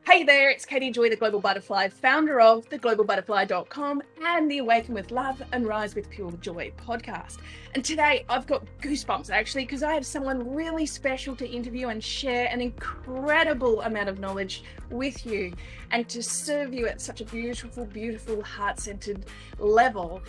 Hey there, it's Katie Joy, the Global Butterfly, founder of theglobalbutterfly.com and the Awaken with Love and Rise with Pure Joy podcast. And today I've got goosebumps actually because I have someone really special to interview and share an incredible amount of knowledge with you and to serve you at such a beautiful, beautiful, heart-centered level.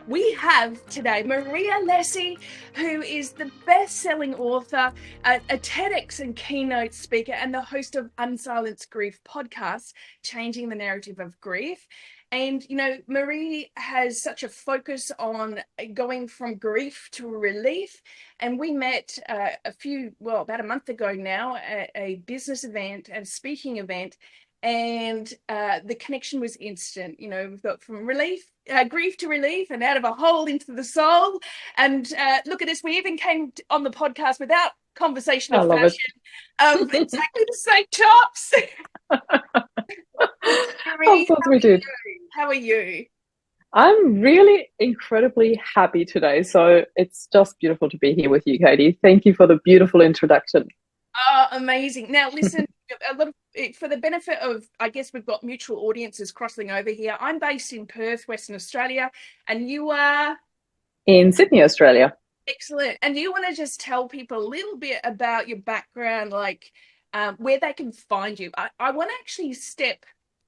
We have today Marie Alessi, who is the best-selling author, a TEDx and keynote speaker, and the host of Unsilenced Grief podcast, Changing the Narrative of Grief. And, you know, Marie has such a focus on going from grief to relief. And we met about a month ago now at a business event and speaking event. And the connection was instant. You know, we've got from grief to relief and out of a hole into the soul. And look at this, we even came on the podcast without conversational fashion. Exactly the same chops. Marie, of course we did. How are you? I'm really incredibly happy today. So it's just beautiful to be here with you, Katie. Thank you for the beautiful introduction. Oh, amazing. Now, listen, for the benefit of, I guess we've got mutual audiences crossing over here. I'm based in Perth, Western Australia, and you are? In Sydney, Australia. Excellent. And do you want to just tell people a little bit about your background, like where they can find you? I want to actually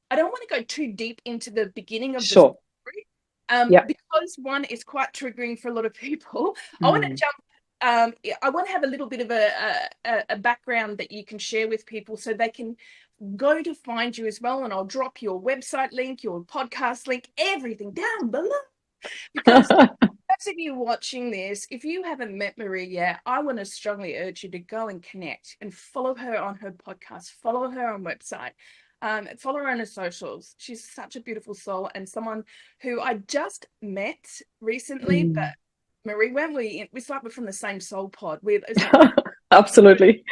I don't want to go too deep into the beginning of the story, because one is quite triggering for a lot of people. I want to jump. I want to have a little bit of a background that you can share with people so they can go to find you as well. And I'll drop your website link, your podcast link, everything down below. Because those of you watching this, if you haven't met Marie yet, I want to strongly urge you to go and connect and follow her on her podcast, follow her on website. Follow her on her socials. She's such a beautiful soul and someone who I just met recently, but Marie, weren't we? It's like we're from the same soul pod. Absolutely.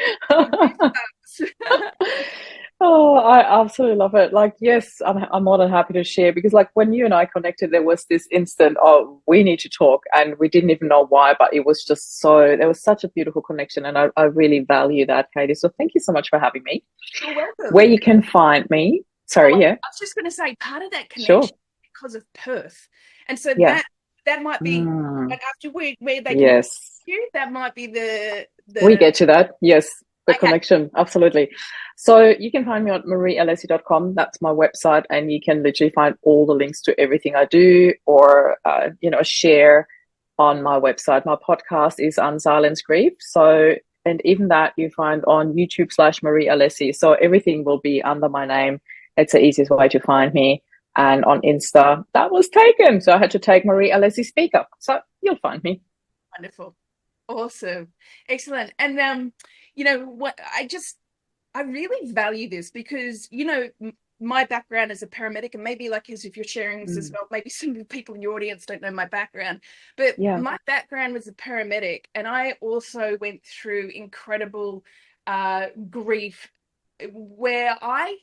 Oh, I absolutely love it. Like, yes, I'm more than happy to share because, like, when you and I connected, there was this instant, oh, we need to talk, and we didn't even know why, but it was just there was such a beautiful connection, and I really value that, Katie. So thank you so much for having me. You're welcome. Where you can find me? Sorry, yeah. I was just going to say, part of that connection because of Perth, and so that might be after where they can you, that might be the we get to that. Yes, the connection. Absolutely. So you can find me on mariealessi.com. That's my website, and you can literally find all the links to everything I do or share on my website. My podcast is Unsilenced Grief. So, and even that you find on YouTube /Marie Alessi. So everything will be under my name. It's the easiest way to find me. And on Insta, that was taken. So I had to take Marie Alessi speaker. So you'll find me. Wonderful. Awesome. Excellent. And, you know, what I really value this because, you know, my background as a paramedic, and maybe like as if you're sharing this as well, maybe some of the people in your audience don't know my background, but my background was a paramedic. And I also went through incredible grief where I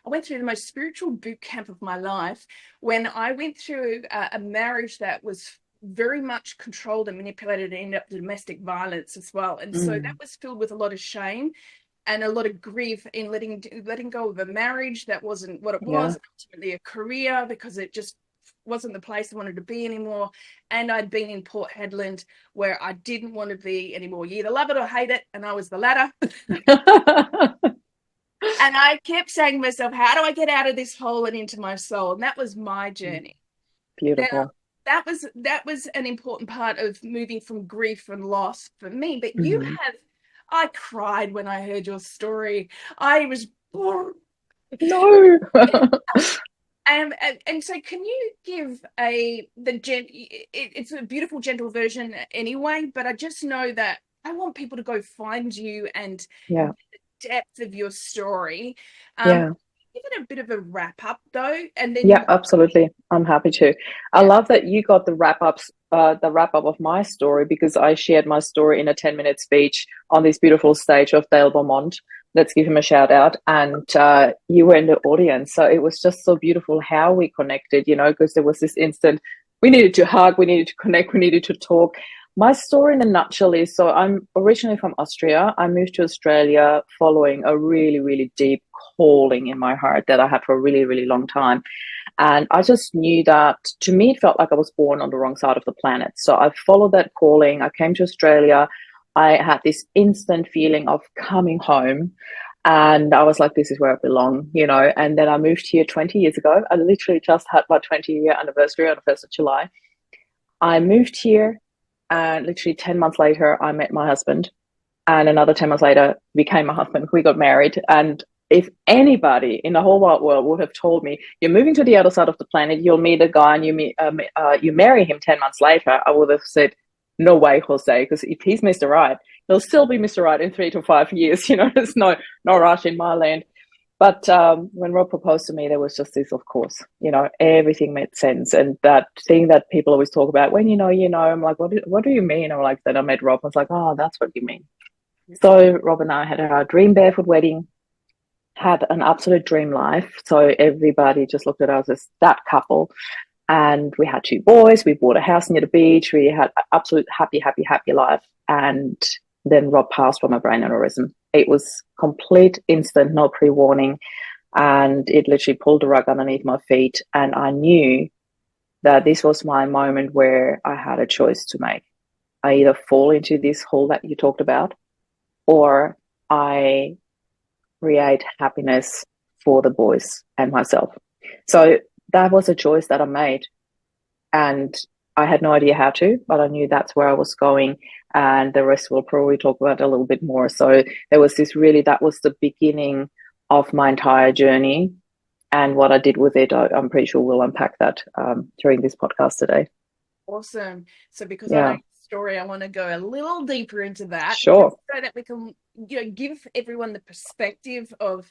went through the most spiritual boot camp of my life when I went through a marriage that was very much controlled and manipulated and ended up domestic violence as well. And so that was filled with a lot of shame and a lot of grief in letting go of a marriage that wasn't what it was, ultimately a career because it just wasn't the place I wanted to be anymore. And I'd been in Port Hedland where I didn't want to be anymore. You either love it or hate it, and I was the latter. And I kept saying to myself, how do I get out of this hole and into my soul? And that was my journey. Beautiful. Now, that was an important part of moving from grief and loss for me. But I cried when I heard your story. I was no. And so can you give it's a beautiful, gentle version anyway, but I just know that I want people to go find you and the depth of your story. Give it a bit of a wrap up though, and then absolutely, I'm happy to. I love that you got the wrap up of my story because I shared my story in a 10-minute speech on this beautiful stage of Dale Beaumont. Let's give him a shout out. And you were in the audience, so it was just so beautiful how we connected, you know, because there was this instant we needed to hug, we needed to connect, we needed to talk. my story in a nutshell is, so I'm originally from Austria. I moved to Australia following a really, really deep calling in my heart that I had for a really, really long time. And I just knew that, to me, it felt like I was born on the wrong side of the planet. So I followed that calling. I came to Australia. I had this instant feeling of coming home. And I was like, this is where I belong, you know. And then I moved here 20 years ago. I literally just had my 20-year anniversary on the 1st of July. I moved here, and literally 10 months later, I met my husband. And another 10 months later, became my husband. We got married. And if anybody in the whole wide world would have told me, you're moving to the other side of the planet, you'll meet a guy and you marry him 10 months later, I would have said, no way, Jose, because if he's Mr. Right, he'll still be Mr. Right in 3 to 5 years. You know, there's no rush in my land. But when Rob proposed to me, there was just this, of course, you know, everything made sense. And that thing that people always talk about, when you know, I'm like, what do you mean? I'm like, that I met Rob. I was like, oh, that's what you mean. So Rob and I had our dream barefoot wedding, had an absolute dream life. So everybody just looked at us as that couple. And we had 2 boys. We bought a house near the beach. We had an absolute happy life. And then Rob passed from a brain aneurysm. It was complete, instant, no pre-warning. And it literally pulled the rug underneath my feet. And I knew that this was my moment where I had a choice to make. I either fall into this hole that you talked about, or I create happiness for the boys and myself. So that was a choice that I made. And I had no idea how to, but I knew that's where I was going. And the rest we'll probably talk about a little bit more. So there was this really, that was the beginning of my entire journey. And what I did with it, I'm pretty sure we'll unpack that during this podcast today. Awesome. So because I know your story, I want to go a little deeper into that. Sure. So that we can, you know, give everyone the perspective of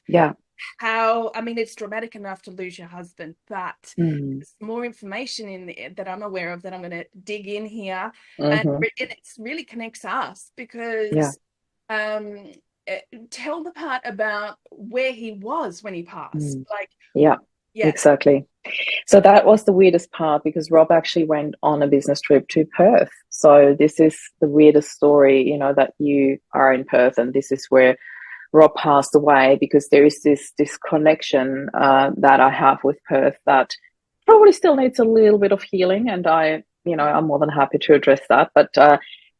how, I mean, it's dramatic enough to lose your husband, but there's more information in there that I'm aware of that I'm going to dig in here. And it really connects us because tell the part about where he was when he passed. Exactly. So that was the weirdest part, because Rob actually went on a business trip to Perth. So this is the weirdest story, you know, that you are in Perth and this is where Rob passed away, because there is this connection that I have with Perth that probably still needs a little bit of healing, and I'm more than happy to address that. But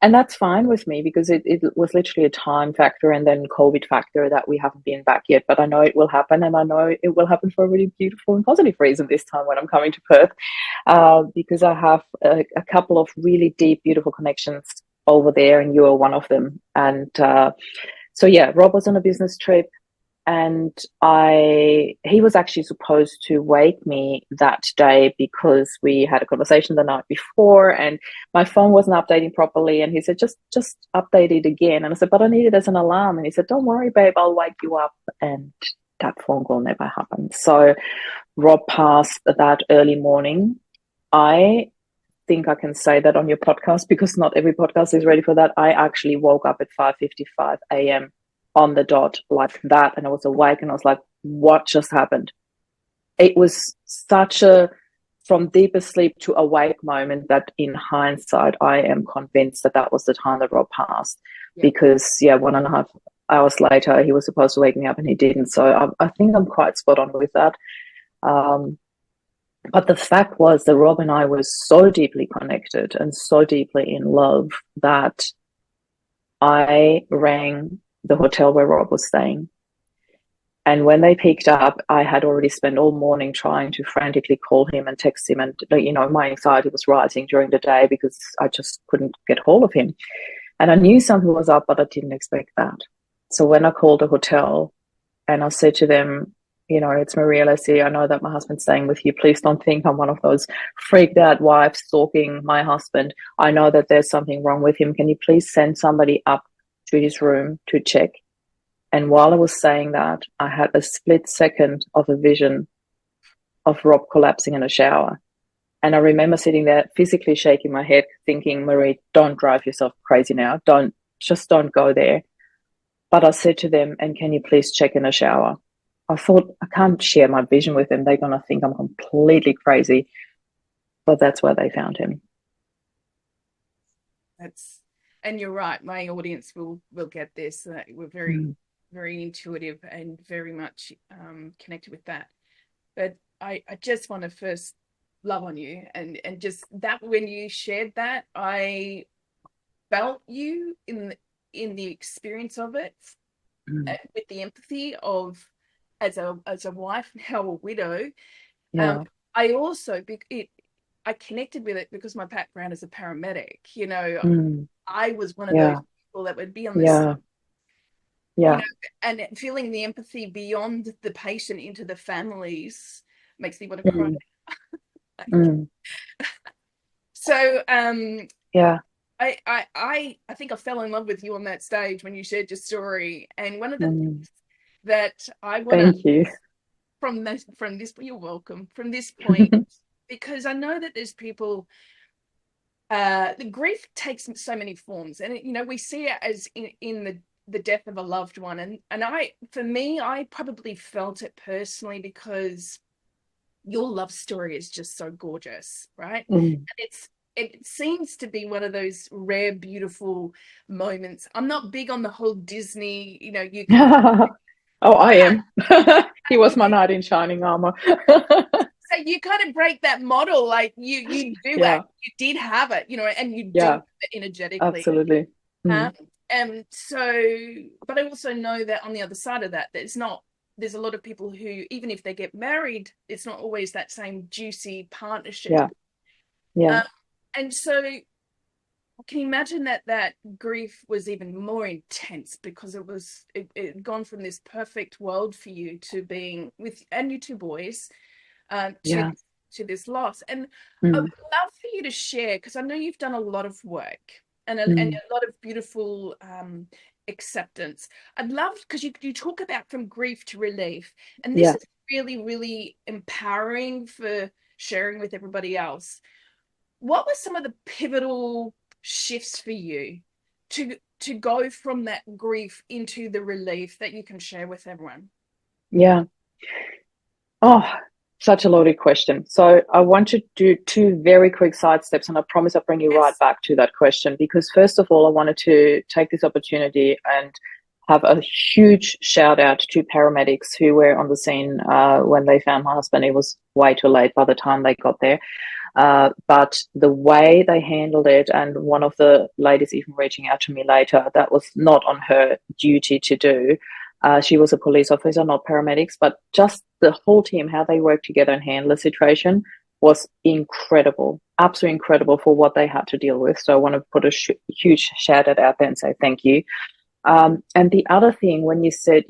and that's fine with me, because it was literally a time factor and then COVID factor that we haven't been back yet. But I know it will happen, and I know it will happen for a really beautiful and positive reason this time when I'm coming to Perth, because I have a couple of really deep, beautiful connections over there, and you are one of them. And so yeah, Rob was on a business trip, and he was actually supposed to wake me that day because we had a conversation the night before and my phone wasn't updating properly. And he said, just update it again. And I said, but I need it as an alarm. And he said, don't worry, babe, I'll wake you up. And that phone call never happened. So Rob passed that early morning. I think I can say that on your podcast, because not every podcast is ready for that. I actually woke up at 5:55 a.m. on the dot like that, and I was awake and I was like, what just happened? It was such a from deeper sleep to awake moment that in hindsight I am convinced that was the time that Rob passed. Because 1.5 hours later he was supposed to wake me up and he didn't. So I think I'm quite spot on with that. But the fact was that Rob and I were so deeply connected and so deeply in love that I rang the hotel where Rob was staying. And when they picked up, I had already spent all morning trying to frantically call him and text him. And, you know, my anxiety was rising during the day because I just couldn't get hold of him. And I knew something was up, but I didn't expect that. So when I called the hotel and I said to them, you know, it's Marie Alessi, I know that my husband's staying with you. Please don't think I'm one of those freaked out wives stalking my husband. I know that there's something wrong with him. Can you please send somebody up to his room to check? And while I was saying that, I had a split second of a vision of Rob collapsing in a shower. And I remember sitting there physically shaking my head thinking, Marie, don't drive yourself crazy now. Don't go there. But I said to them, and can you please check in a shower? I thought, I can't share my vision with them. They're going to think I'm completely crazy. But that's where they found him. And you're right, my audience will get this. We're very intuitive and very much connected with that. But I just want to first love on you, and just that when you shared that, I felt you in the experience of it, with the empathy of as a wife, now a widow. I also I connected with it because my background is a paramedic. I was one of those people that would be on this, and feeling the empathy beyond the patient into the families makes me want to cry. So I think I fell in love with you on that stage when you shared your story. And one of the things that I want to from this, you're welcome, from this point, because I know that there's people, the grief takes so many forms, and we see it as in the death of a loved one, and for me, I probably felt it personally because your love story is just so gorgeous, right? And it seems to be one of those rare, beautiful moments. I'm not big on the whole Disney, you oh, I am. He was my knight in shining armor. So you kind of break that model, like you do that. You did have it, and you do it energetically. Absolutely. And so, but I also know that on the other side of that, there's a lot of people who, even if they get married, it's not always that same juicy partnership. And so I can imagine that grief was even more intense because it had gone from this perfect world for you to being with, and your two boys, to this loss. And I would love for you to share, because I know you've done a lot of work and a lot of beautiful acceptance. I'd love, because you talk about from grief to relief, and this is really, really empowering for sharing with everybody else. What were some of the pivotal shifts for you to go from that grief into the relief that you can share with everyone? Such a loaded question. So I want to do two very quick side steps, and I promise I'll bring you right back to that question, because first of all, I wanted to take this opportunity and have a huge shout out to paramedics who were on the scene when they found my husband. It was way too late by the time they got there. But the way they handled it, and one of the ladies even reaching out to me later, that was not on her duty to do. She was a police officer, not paramedics, but just the whole team, how they worked together and handled the situation was incredible, absolutely incredible for what they had to deal with. So I want to put a huge shout out there and say thank you. And the other thing, when you said,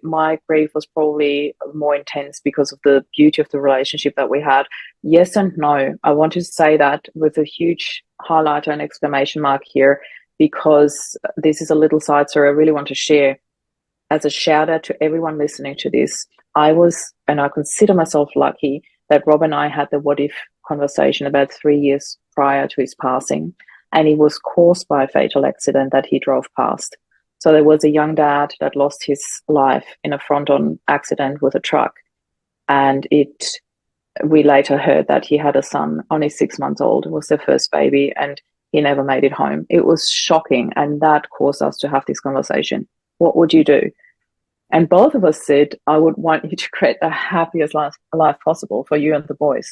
my grief was probably more intense because of the beauty of the relationship that we had. Yes and no. I want to say that with a huge highlighter and exclamation mark here, because this is a little side story I really want to share. As a shout out to everyone listening to this, I consider myself lucky that Rob and I had the what if conversation about 3 years prior to his passing, and it was caused by a fatal accident that he drove past. So there was a young dad that lost his life in a front-on accident with a truck, and we later heard that he had a son, only 6 months old. It was their first baby, and he never made it home. It was shocking, and that caused us to have this conversation. What would you do? And both of us said, I would want you to create the happiest life possible for you and the boys.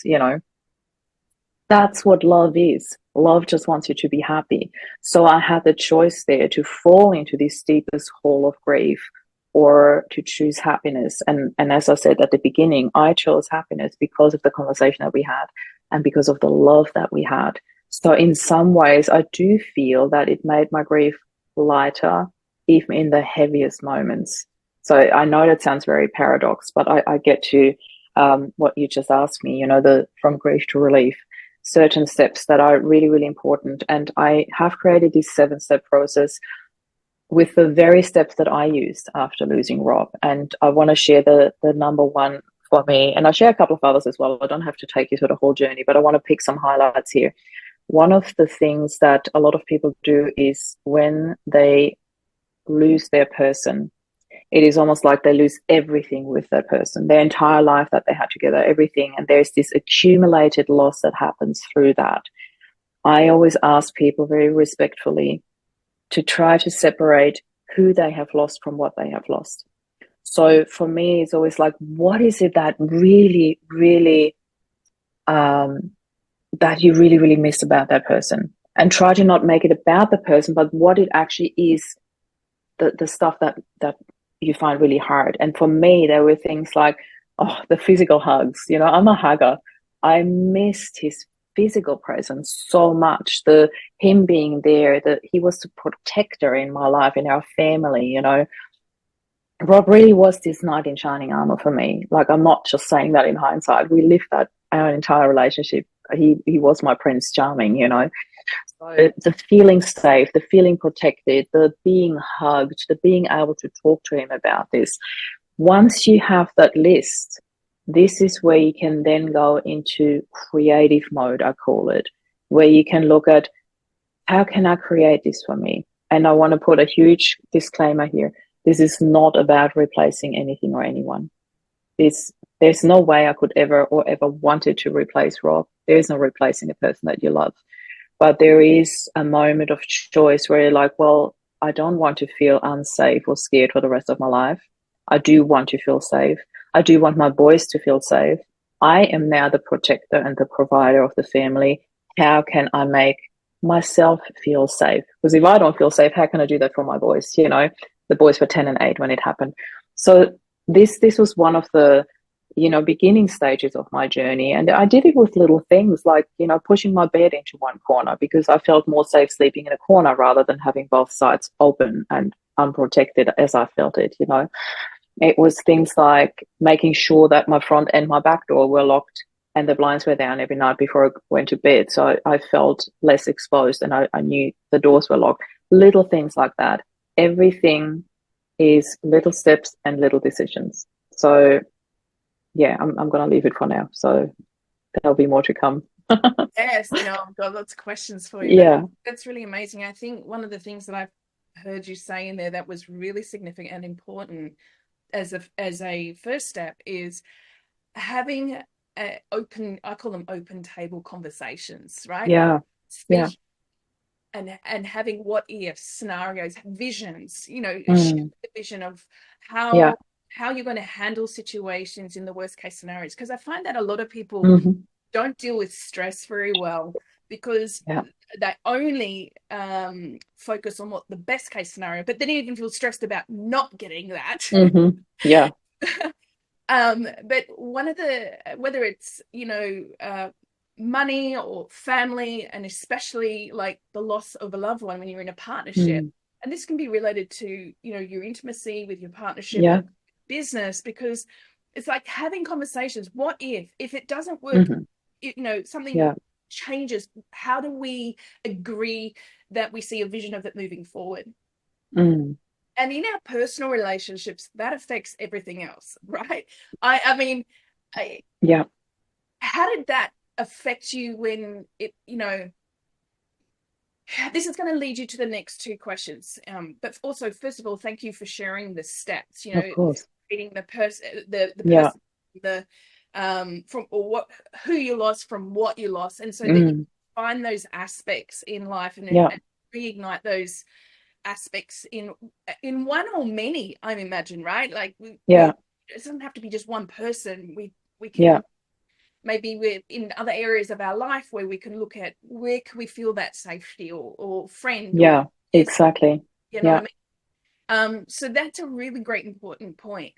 That's what love is. Love just wants you to be happy. So I had the choice there to fall into this deepest hole of grief or to choose happiness. And as I said at the beginning, I chose happiness because of the conversation that we had and because of the love that we had. So in some ways, I do feel that it made my grief lighter, even in the heaviest moments. So I know that sounds very paradox, but I get to what you just asked me, from grief to relief, certain steps that are really, really important. And I have created this 7-step process with the very steps that I used after losing Rob. And I want to share the number one for me. And I'll share a couple of others as well. I don't have to take you through the whole journey, but I want to pick some highlights here. One of the things that a lot of people do is when they lose their person, it is almost like they lose everything with that person, their entire life that they had together, everything. And there's this accumulated loss that happens through that. I always ask people very respectfully to try to separate who they have lost from what they have lost. So for me, it's always like, what is it that really, really, that you really, really miss about that person? And try to not make it about the person, but what it actually is, the stuff that you find really hard. And for me, there were things like, oh, the physical hugs. You know, I'm a hugger. I missed his physical presence so much. Him being there, that he was the protector in my life, in our family, you know. Rob really was this knight in shining armor for me. Like, I'm not just saying that in hindsight. We lived that our entire relationship. He was my Prince Charming, you know. So the feeling safe, the feeling protected, the being hugged, the being able to talk to him about this. Once you have that list, this is where you can then go into creative mode, I call it, where you can look at, how can I create this for me? And I want to put a huge disclaimer here. This is not about replacing anything or anyone. There's no way I could ever wanted to replace Rob. There is no replacing a person that you love. But there is a moment of choice where you're like, well, I don't want to feel unsafe or scared for the rest of my life. I do want to feel safe. I do want my boys to feel safe. I am now the protector and the provider of the family. How can I make myself feel safe? Because if I don't feel safe, how can I do that for my boys? You know, the boys were 10 and 8 when it happened. So this was one of the, you know, beginning stages of my journey. And I did it with little things like, you know, pushing my bed into one corner because I felt more safe sleeping in a corner rather than having both sides open and unprotected as I felt it, you know. It was things like making sure that my front and my back door were locked and the blinds were down every night before I went to bed. So I felt less exposed and I knew the doors were locked. Little things like that. Everything is little steps and little decisions. So yeah, I'm going to leave it for now. So there'll be more to come. Yes, you know, I've got lots of questions for you. Yeah. That's really amazing. I think one of the things that I've heard you say in there that was really significant and important as a first step is having I call them open table conversations, right? Yeah. Speak Yeah. and having what if scenarios, visions, you know, Mm. the vision of Yeah. how you're going to handle situations in the worst case scenarios. Because I find that a lot of people Mm-hmm. don't deal with stress very well because they only focus on what the best case scenario, but then even feel stressed about not getting that. Mm-hmm. Yeah. But one of the, whether it's, you know, money or family, and especially like the loss of a loved one when you're in a partnership, and this can be related to, you know, your intimacy with your partnership or business, because it's like having conversations. What if it doesn't work, you know, something changes, how do we agree that we see a vision of it moving forward? And in our personal relationships, that affects everything else, right? I mean, how did that affect you when it, you know, this is going to lead you to the next two questions. But also, first of all, thank you for sharing the steps, you know, of course. reading the person, the person, the from or what, who you lost from what you lost, and so that you find those aspects in life and reignite those aspects in one or many, I imagine, right? Like it doesn't have to be just one person. We can maybe we're in other areas of our life where we can look at where can we feel that safety or friend or exactly, you know what I mean? So that's a really great important point.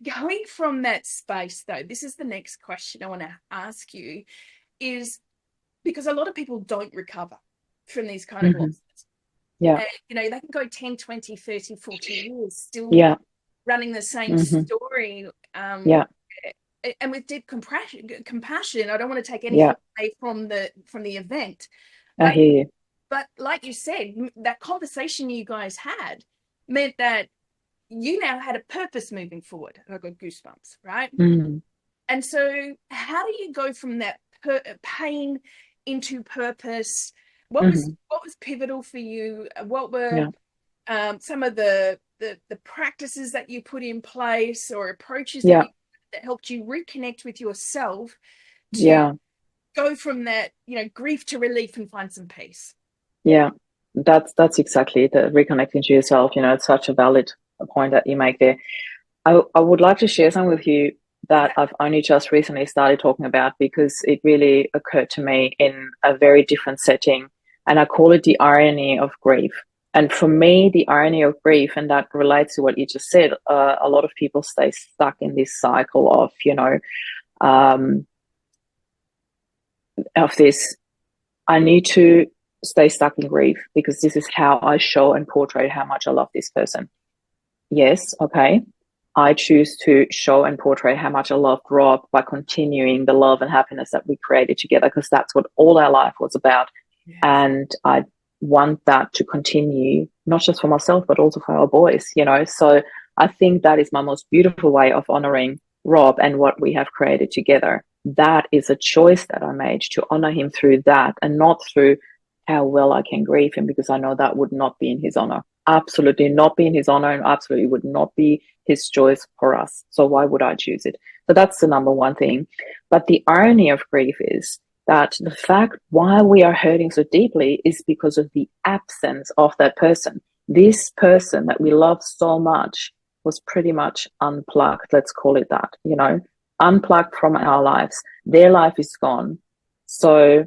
Going from that space, though, this is the next question I want to ask you, is because a lot of people don't recover from these kind of losses. And, you know, they can go 10, 20, 30, 40 years still running the same story. And with deep compassion, I don't want to take anything away from the event. I hear you. But like you said, that conversation you guys had meant that you now had a purpose moving forward. I got goosebumps, right? And so how do you go from that pain into purpose? What was pivotal for you? What were some of the practices that you put in place or approaches that helped you reconnect with yourself to go from that, grief to relief and find some peace. Yeah, that's exactly the reconnecting to yourself. It's such a valid point that you make there. I would like to share some with you that Yeah. I've only just recently started talking about because it really occurred to me in a very different setting. And I call it the irony of grief. And for me, the irony of grief, and that relates to what you just said, a lot of people stay stuck in this cycle um, of this, I need to stay stuck in grief because this is how I show and portray how much I love this person. Yes, okay. I choose to show and portray how much I love Rob by continuing the love and happiness that we created together, because that's what all our life was about. Yes. And I want that to continue, not just for myself, but also for our boys, So I think that is my most beautiful way of honoring Rob and what we have created together. That is a choice that I made to honor him through that and not through how well I can grieve him, because I know that would not be in his honor. Absolutely not be in his honor, and absolutely would not be his choice for us. So why would I choose it? So that's the number one thing. But the irony of grief is that the fact why we are hurting so deeply is because of the absence of that person. This person that we love so much was pretty much unplugged. Let's call it that, unplugged from our lives. Their life is gone. So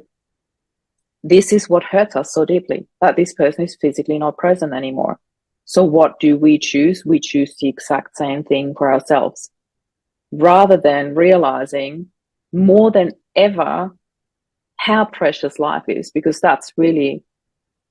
this is what hurts us so deeply, that this person is physically not present anymore. So what do we choose? We choose the exact same thing for ourselves, rather than realizing more than ever how precious life is, because that's really,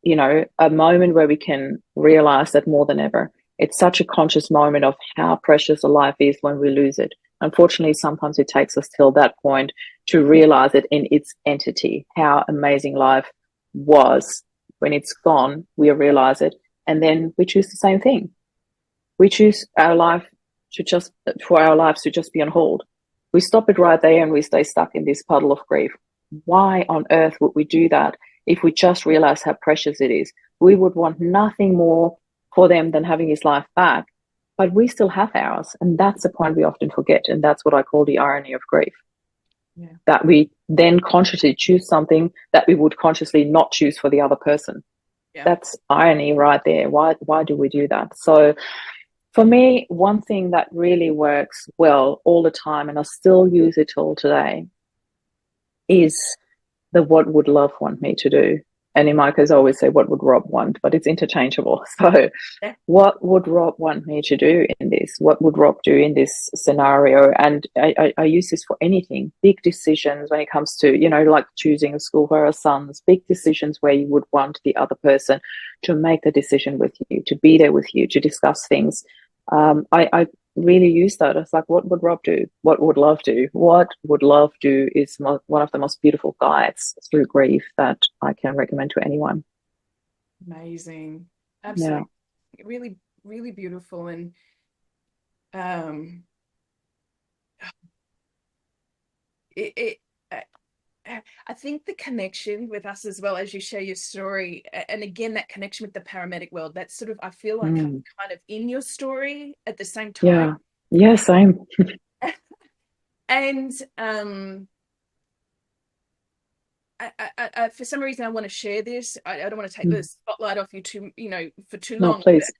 a moment where we can realize that more than ever. It's such a conscious moment of how precious a life is when we lose it. Unfortunately, sometimes it takes us till that point to realize it in its entity, how amazing life was. When it's gone, we realize it, and then we choose the same thing. We choose for our lives to just be on hold. We stop it right there and we stay stuck in this puddle of grief. Why on earth would we do that if we just realize how precious it is? We would want nothing more for them than having his life back, but we still have ours. And that's the point we often forget. And that's what I call the irony of grief. Yeah. That we then consciously choose something that we would consciously not choose for the other person. Yeah. That's irony right there. Why do we do that? So for me, one thing that really works well all the time, and I still use it till today, is the what would love want me to do. And in my case, I always say, what would Rob want? But it's interchangeable. So what would Rob want me to do in this? What would Rob do in this scenario? And I use this for anything, big decisions when it comes to, like choosing a school for our sons, big decisions where you would want the other person to make the decision with you, to be there with you, to discuss things. I really use that. It's like, what would Rob do? What would love do? What would love do is one of the most beautiful guides through grief that I can recommend to anyone. Amazing. Absolutely. Yeah. Really, really beautiful. And I think the connection with us as well, as you share your story, and again, that connection with the paramedic world, that's sort of, I feel like I'm kind of in your story at the same time. Yeah, same. And I, for some reason, I want to share this. I don't want to take the spotlight off you for too long. No, please.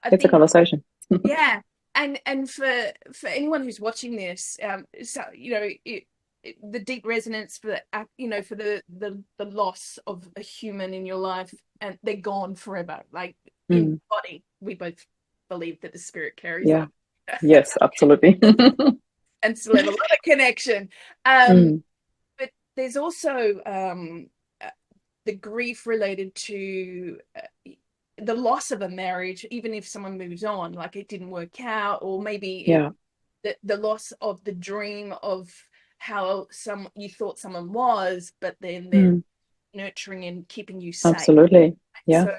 It's a conversation. Yeah. And for anyone who's watching this, so, the deep resonance for the loss of a human in your life, and they're gone forever, like in body. We both believe that the spirit carries on. Yes, absolutely. And still have a lot of connection. But there's also the grief related to the loss of a marriage, even if someone moves on, like it didn't work out, or maybe the loss of the dream of how you thought someone was, but then they're nurturing and keeping you safe. Absolutely. Yeah. So,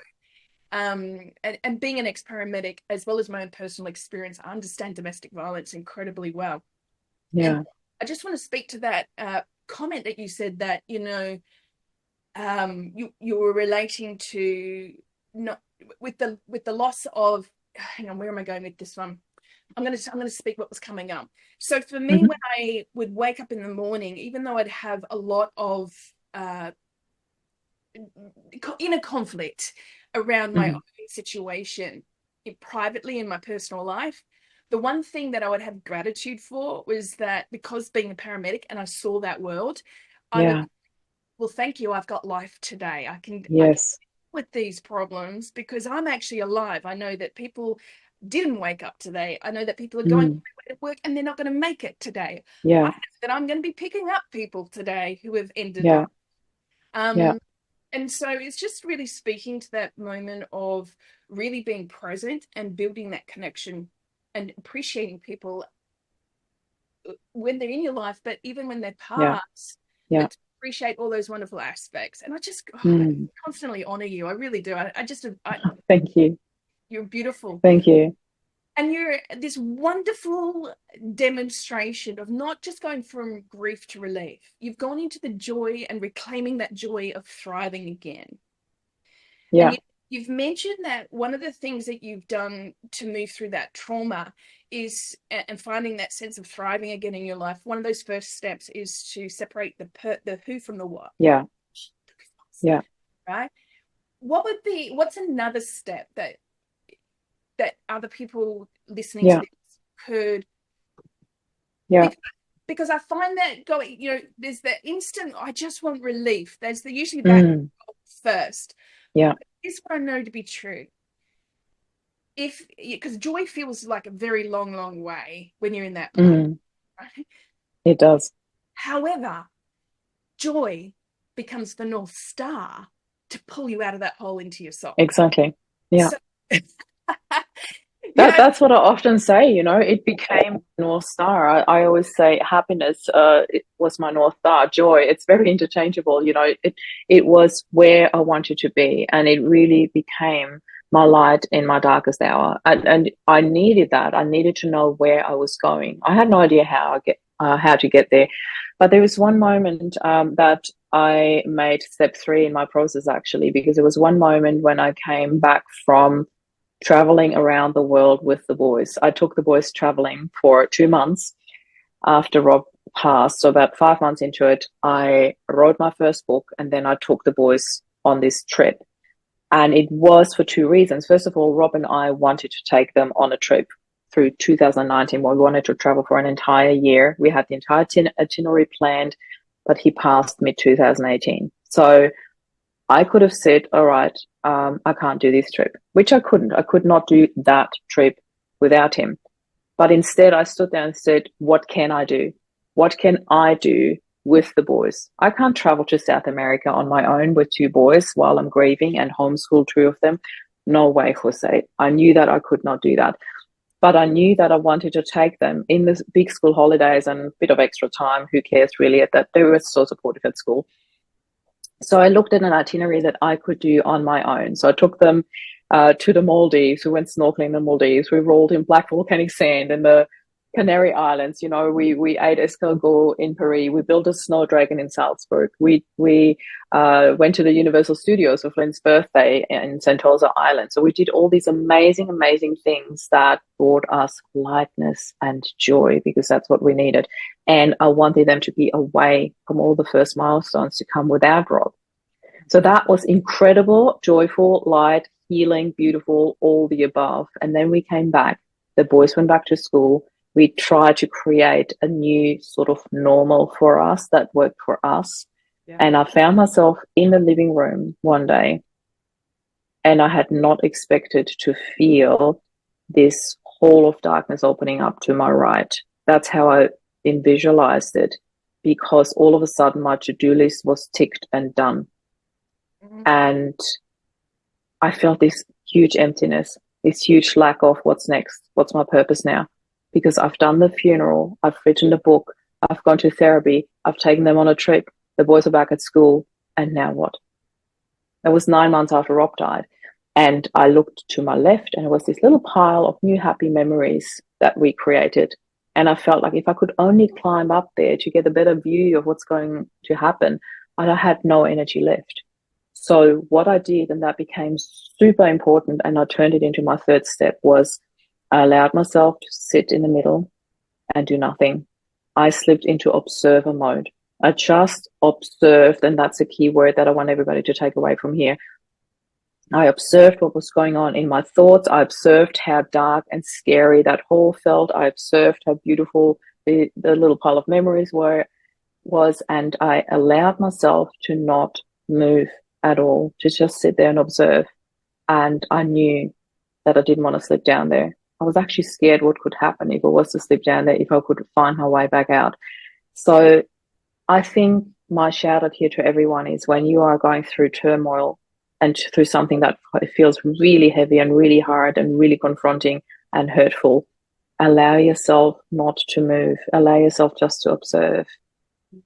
and being an ex-paramedic, as well as my own personal experience, I understand domestic violence incredibly well. Yeah. And I just want to speak to that comment that you said that, you were relating to not with the loss of, hang on, where am I going with this one? I'm gonna speak what was coming up. So for me, when I would wake up in the morning, even though I'd have a lot of inner conflict around my own situation, privately in my personal life, the one thing that I would have gratitude for was that, because being a paramedic and I saw that world, I would, well, thank you, I've got life today. I can deal with these problems because I'm actually alive. I know that people didn't wake up today. I know that people are going to work and they're not going to make it today. I know that I'm going to be picking up people today who have ended life. And so it's just really speaking to that moment of really being present and building that connection and appreciating people when they're in your life, but even when they're past, but to appreciate all those wonderful aspects. And I just I constantly honor you. I really do. I thank you. You're beautiful. Thank you. And you're this wonderful demonstration of not just going from grief to relief. You've gone into the joy and reclaiming that joy of thriving again. Yeah. And you've mentioned that one of the things that you've done to move through that trauma is, and finding that sense of thriving again in your life, one of those first steps is to separate the who from the what. Yeah. Yeah. Right? What's another step that other people listening to this could, because I find that going, there's that instant, I just want relief. There's usually that first. Yeah. Here's what I know to be true. Because joy feels like a very long, long way when you're in that place, right? It does. However, joy becomes the North Star to pull you out of that hole into your soul. Exactly. Yeah. That's what I often say, it became North Star. I always say happiness, it was my North Star. Joy, it's very interchangeable, it was where I wanted to be, and it really became my light in my darkest hour. And I needed that. I needed to know where I was going. I had no idea how to get there. But there was one moment that I made step 3 in my process, actually, because there was one moment when I came back from traveling around the world with the boys. I took the boys traveling for 2 months after Rob passed. So about 5 months into it, I wrote my first book, and then I took the boys on this trip. And it was for 2 reasons. First of all, Rob and I wanted to take them on a trip through 2019, where we wanted to travel for an entire year. We had the entire itinerary planned, but he passed mid-2018. So I could have said, all right, I can't do this trip, which I couldn't. I could not do that trip without him. But instead, I stood there and said, what can I do? What can I do with the boys? I can't travel to South America on my own with 2 boys while I'm grieving and homeschool 2 of them. No way, Jose. I knew that I could not do that. But I knew that I wanted to take them in the big school holidays and a bit of extra time. Who cares really at that? They were so supportive at school. So I looked at an itinerary that I could do on my own. So I took them to the Maldives. We went snorkeling in the Maldives. We rolled in black volcanic sand in the Canary Islands. We ate escargot in Paris. We built a snow dragon in Salzburg. We went to the Universal Studios for Flint's birthday in Sentosa Island. So we did all these amazing, amazing things that brought us lightness and joy, because that's what we needed. And I wanted them to be away from all the first milestones to come without Rob. So that was incredible, joyful, light, healing, beautiful, all the above. And then we came back. The boys went back to school. We tried to create a new sort of normal for us that worked for us. Yeah. And I found myself in the living room one day, and I had not expected to feel this hole of darkness opening up to my right. That's how I visualized it, because all of a sudden my to-do list was ticked and done. Mm-hmm. And I felt this huge emptiness, this huge lack of what's next, what's my purpose now? Because I've done the funeral, I've written a book, I've gone to therapy, I've taken them on a trip, the boys are back at school, and now what? That was 9 months after Rob died. And I looked to my left, and it was this little pile of new happy memories that we created. And I felt like if I could only climb up there to get a better view of what's going to happen, I had no energy left. So what I did, and that became super important, and I turned it into my third step, was I allowed myself to sit in the middle and do nothing. I slipped into observer mode. I just observed, and that's a key word that I want everybody to take away from here. I observed what was going on in my thoughts. I observed how dark and scary that hole felt. I observed how beautiful the little pile of memories was, and I allowed myself to not move at all, to just sit there and observe. And I knew that I didn't want to slip down there. I was actually scared what could happen if I was to slip down there, if I could find my way back out. So I think my shout out here to everyone is, when you are going through turmoil and through something that feels really heavy and really hard and really confronting and hurtful, allow yourself not to move. Allow yourself just to observe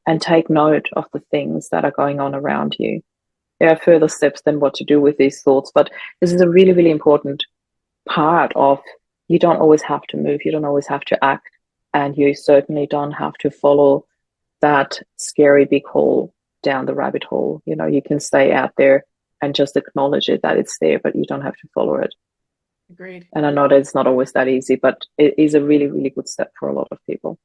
and take note of the things that are going on around you. There are further steps than what to do with these thoughts, but this is a really, really important part of, you don't always have to move, you don't always have to act, and you certainly don't have to follow that scary big hole down the rabbit hole. You know, you can stay out there and just acknowledge it, that it's there, but you don't have to follow it. Agreed. And I know that it's not always that easy, but it is a really, really good step for a lot of people.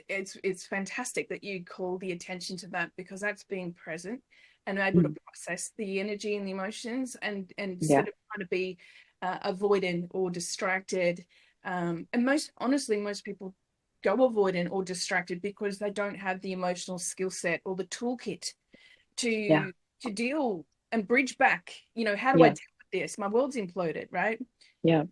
It's fantastic that you call the attention to that, because that's being present and able to process the energy and the emotions, and instead of trying to be avoidant or distracted. And most people go avoidant or distracted because they don't have the emotional skill set or the toolkit to deal and bridge back. You know, how do I deal with this? My world's imploded, right? Yeah.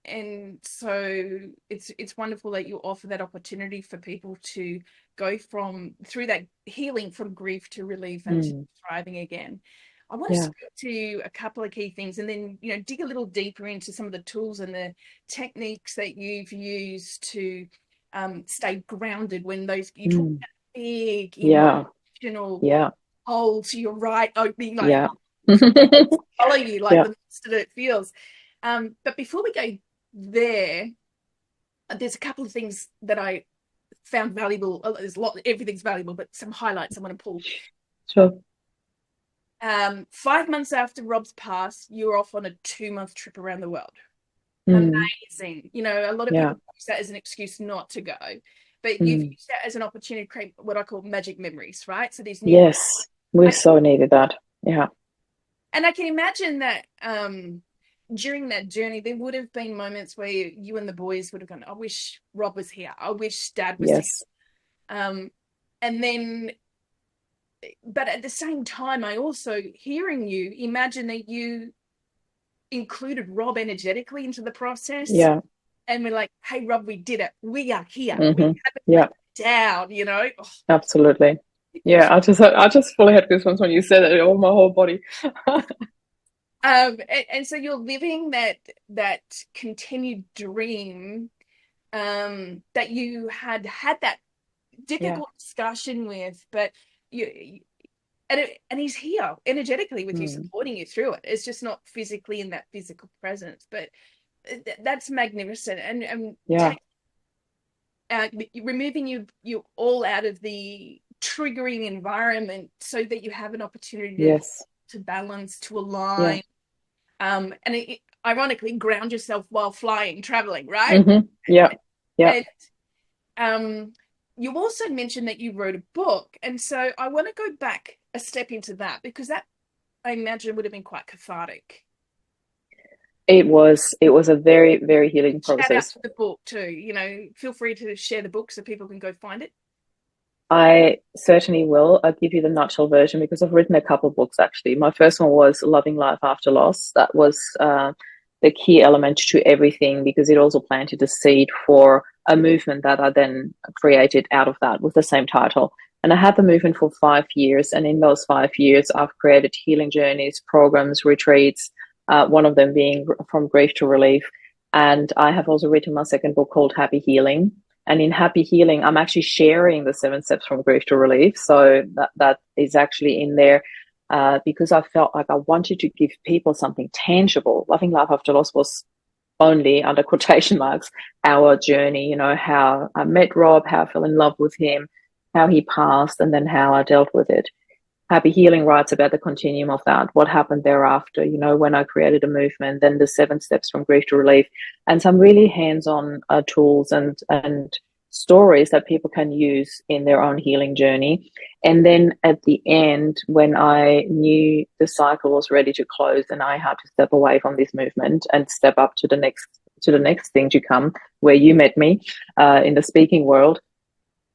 And so it's wonderful that you offer that opportunity for people to go through that healing from grief to relief and to thriving again. I want to speak to a couple of key things, and then, you know, dig a little deeper into some of the tools and the techniques that you've used to stay grounded when you talk about big emotional holes, you're right, opening, like follow you like the monster it feels. But before we go there, there's a couple of things that I found valuable. There's a lot, everything's valuable, but some highlights I want to pull. Sure. 5 months after Rob's passed, you were off on a 2-month trip around the world. Amazing. You know, a lot of people use that as an excuse not to go, but you've used that as an opportunity to create what I call magic memories, right? So these new we so needed that. Yeah. And I can imagine that during that journey, there would have been moments where you and the boys would have gone, I wish Rob was here. I wish Dad was here. And then, but at the same time, I also, hearing you, imagine that you included Rob energetically into the process. Yeah. And we're like, hey, Rob, we did it. We are here. We haven't let it down, you know? Oh. Absolutely. Yeah, I just fully had goosebumps when you said it, all my whole body. And so you're living that continued dream that you had that difficult discussion with, but and he's here energetically with you, supporting you through it. It's just not physically in that physical presence, but that's magnificent. And removing you all out of the triggering environment so that you have an opportunity to balance, to align, and ironically ground yourself while traveling, right? And you also mentioned that you wrote a book, and so I want to go back a step into that, because that, I imagine, would have been quite cathartic. It was a very, very healing process. Shout out to the book too. You know, feel free to share the book so people can go find it. I certainly will. I'll give you the nutshell version, because I've written a couple of books actually. My first one was Loving Life After Loss. That was the key element to everything, because it also planted a seed for a movement that I then created out of that with the same title. And I had the movement for 5 years. And in those 5 years, I've created healing journeys, programs, retreats, one of them being From Grief to Relief. And I have also written my second book called Happy Healing. And in Happy Healing, I'm actually sharing the 7 steps from grief to relief. So that is actually in there because I felt like I wanted to give people something tangible. Loving Life After Loss was only, under quotation marks, our journey, you know, how I met Rob, how I fell in love with him, how he passed, and then how I dealt with it. Happy Healing writes about the continuum of that, what happened thereafter, you know, when I created a movement, then the 7 steps from grief to relief, and some really hands-on tools and stories that people can use in their own healing journey. And then at the end, when I knew the cycle was ready to close and I had to step away from this movement and step up to the next thing to come, where you met me in the speaking world,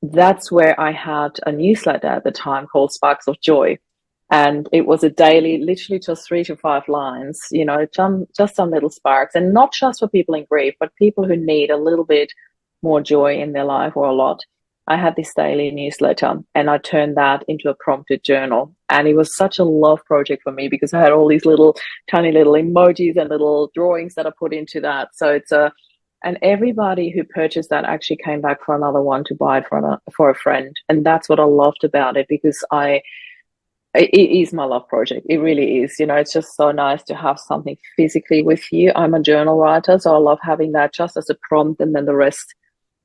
that's where I had a newsletter at the time called Sparks of Joy. And it was a daily, literally just 3 to 5 lines, you know, just some little sparks. And not just for people in grief, but people who need a little bit more joy in their life, or a lot. I had this daily newsletter and I turned that into a prompted journal. And it was such a love project for me because I had all these little tiny little emojis and little drawings that I put into that. So and everybody who purchased that actually came back for another one to buy it for a friend. And that's what I loved about it, because it is my love project. It really is. You know, it's just so nice to have something physically with you. I'm a journal writer, so I love having that just as a prompt, and then the rest,